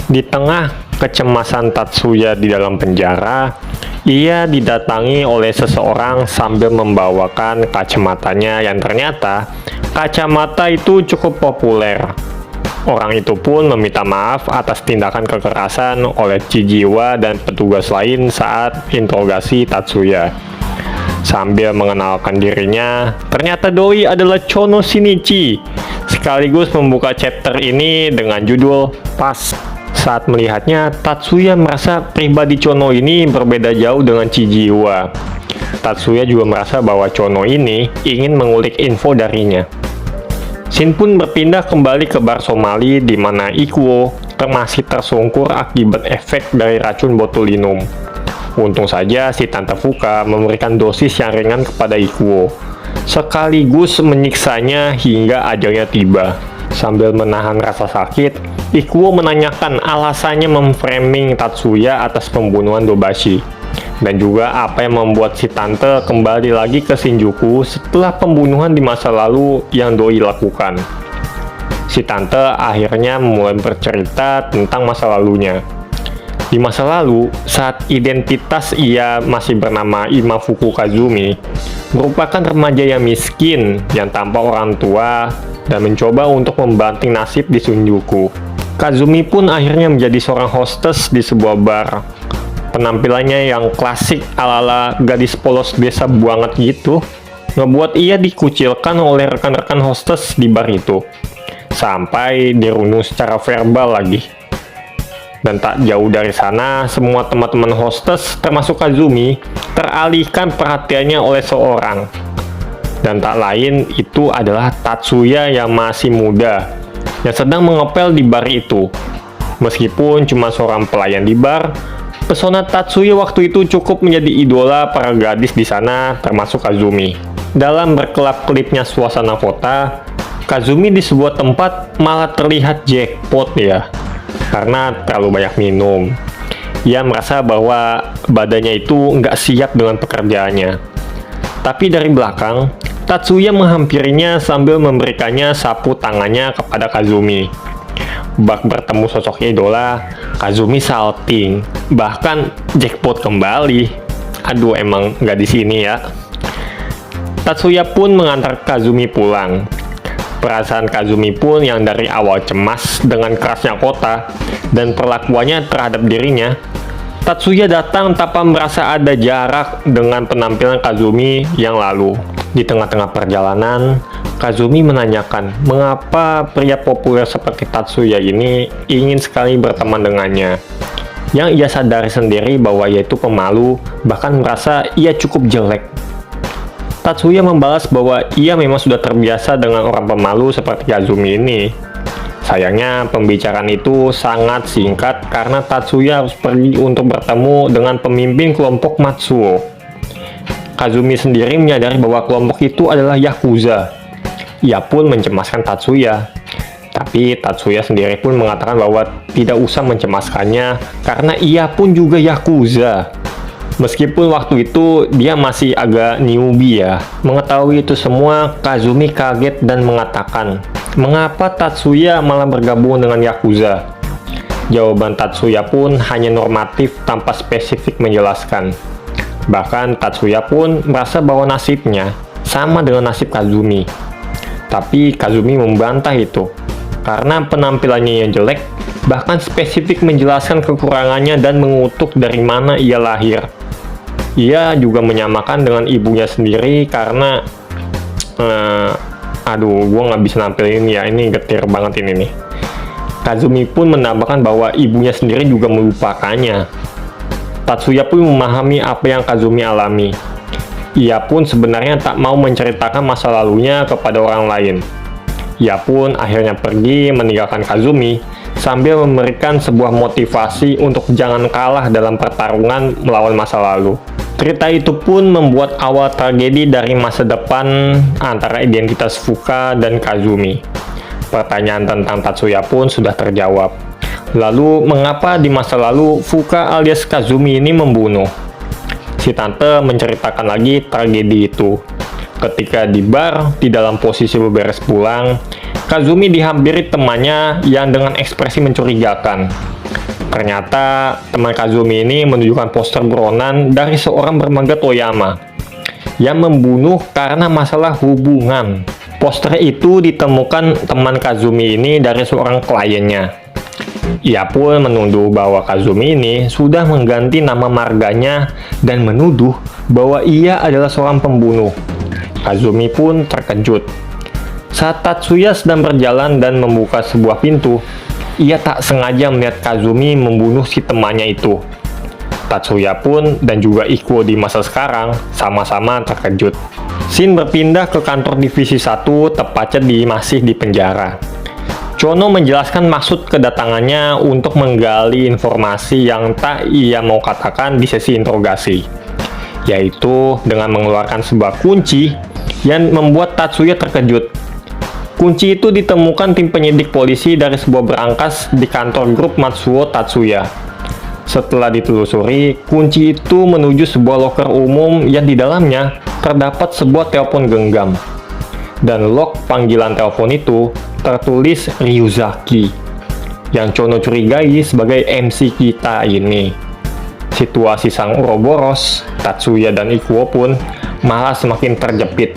Di tengah kecemasan Tatsuya di dalam penjara, ia didatangi oleh seseorang sambil membawakan kacamatanya yang ternyata kacamata itu cukup populer. Orang itu pun meminta maaf atas tindakan kekerasan oleh Chijiwa dan petugas lain saat interogasi Tatsuya. Sambil mengenalkan dirinya, ternyata Doi adalah Chono Shinichi, sekaligus membuka chapter ini dengan judul Pas. Saat melihatnya, Tatsuya merasa pribadi Chono ini berbeda jauh dengan Chijiwa. Tatsuya juga merasa bahwa Chono ini ingin mengulik info darinya. Shin pun berpindah kembali ke bar Somali di mana Ikuo masih tersungkur akibat efek dari racun botulinum. Untung saja si Tante Fuka memberikan dosis yang ringan kepada Ikuo, sekaligus menyiksanya hingga ajalnya tiba. Sambil menahan rasa sakit, Ikuo menanyakan alasannya memframing Tatsuya atas pembunuhan Dobashi, dan juga apa yang membuat si Tante kembali lagi ke Shinjuku setelah pembunuhan di masa lalu yang Doi lakukan. Si Tante akhirnya mulai bercerita tentang masa lalunya. Di masa lalu, saat identitas ia masih bernama Imafuku Kazumi, merupakan remaja yang miskin yang tanpa orang tua dan mencoba untuk membanting nasib di Shinjuku. Kazumi pun akhirnya menjadi seorang hostess di sebuah bar. Penampilannya yang klasik ala-ala gadis polos desa banget gitu, ngebuat ia dikucilkan oleh rekan-rekan hostess di bar itu, sampai dirundung secara verbal lagi. Dan tak jauh dari sana, semua teman-teman hostess, termasuk Kazumi, teralihkan perhatiannya oleh seorang. Dan tak lain, itu adalah Tatsuya yang masih muda, yang sedang mengepel di bar itu. Meskipun cuma seorang pelayan di bar, pesona Tatsuya waktu itu cukup menjadi idola para gadis di sana, termasuk Kazumi. Dalam berkelap-kelipnya suasana kota, Kazumi di sebuah tempat malah terlihat jackpot ya, karena terlalu banyak minum. Ia merasa bahwa badannya itu nggak siap dengan pekerjaannya. Tapi dari belakang, Tatsuya menghampirinya sambil memberikannya sapu tangannya kepada Kazumi. Bak bertemu sosok idola, Kazumi salting, bahkan jackpot kembali. Aduh, emang nggak di sini ya. Tatsuya pun mengantar Kazumi pulang. Perasaan Kazumi pun yang dari awal cemas dengan kerasnya kota dan perlakuannya terhadap dirinya, Tatsuya datang tanpa merasa ada jarak dengan penampilan Kazumi yang lalu. Di tengah-tengah perjalanan, Kazumi menanyakan mengapa pria populer seperti Tatsuya ini ingin sekali berteman dengannya. Yang ia sadari sendiri bahwa ia itu pemalu, bahkan merasa ia cukup jelek. Tatsuya membalas bahwa ia memang sudah terbiasa dengan orang pemalu seperti Kazumi ini. Sayangnya, pembicaraan itu sangat singkat karena Tatsuya harus pergi untuk bertemu dengan pemimpin kelompok Matsuo. Kazumi sendiri menyadari bahwa kelompok itu adalah Yakuza. Ia pun mencemaskan Tatsuya. Tapi Tatsuya sendiri pun mengatakan bahwa tidak usah mencemaskannya karena ia pun juga Yakuza. Meskipun waktu itu dia masih agak newbie ya. Mengetahui itu semua, Kazumi kaget dan mengatakan, mengapa Tatsuya malah bergabung dengan Yakuza? Jawaban Tatsuya pun hanya normatif tanpa spesifik menjelaskan. Bahkan Tatsuya pun merasa bahwa nasibnya sama dengan nasib Kazumi. Tapi Kazumi membantah itu, karena penampilannya yang jelek, bahkan spesifik menjelaskan kekurangannya dan mengutuk dari mana ia lahir. Ia juga menyamakan dengan ibunya sendiri karena aduh, gue nggak bisa nampilin ya, ini getir banget ini nih. Kazumi pun menambahkan bahwa ibunya sendiri juga melupakannya. Tatsuya pun memahami apa yang Kazumi alami. Ia pun sebenarnya tak mau menceritakan masa lalunya kepada orang lain. Ia pun akhirnya pergi meninggalkan Kazumi sambil memberikan sebuah motivasi untuk jangan kalah dalam pertarungan melawan masa lalu. Cerita itu pun membuat awal tragedi dari masa depan antara identitas Fuka dan Kazumi. Pertanyaan tentang Tatsuya pun sudah terjawab. Lalu, mengapa di masa lalu Fuka alias Kazumi ini membunuh? Si Tante menceritakan lagi tragedi itu. Ketika di bar, di dalam posisi beberes pulang, Kazumi dihampiri temannya yang dengan ekspresi mencurigakan. Ternyata teman Kazumi ini menunjukkan poster buronan dari seorang bernama Toyama yang membunuh karena masalah hubungan. Poster itu ditemukan teman Kazumi ini dari seorang kliennya. Ia pun menuduh bahwa Kazumi ini sudah mengganti nama marganya dan menuduh bahwa ia adalah seorang pembunuh. Kazumi pun terkejut. Saat Tatsuya sedang berjalan dan membuka sebuah pintu, ia tak sengaja melihat Kazumi membunuh si temannya itu. Tatsuya pun dan juga Ikuo di masa sekarang sama-sama terkejut. Scene berpindah ke kantor divisi 1, tepatnya masih di penjara. Chono menjelaskan maksud kedatangannya untuk menggali informasi yang tak ia mau katakan di sesi interogasi, yaitu dengan mengeluarkan sebuah kunci yang membuat Tatsuya terkejut. Kunci itu ditemukan tim penyidik polisi dari sebuah berangkas di kantor grup Matsuo Tatsuya. Setelah ditelusuri, kunci itu menuju sebuah loker umum yang di dalamnya terdapat sebuah telepon genggam. Dan log panggilan telepon itu tertulis Ryuzaki, yang Chono curigai sebagai MC kita ini. Situasi sang Uroboros, Tatsuya dan Ikuo pun malah semakin terjepit,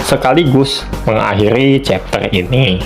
sekaligus mengakhiri chapter ini.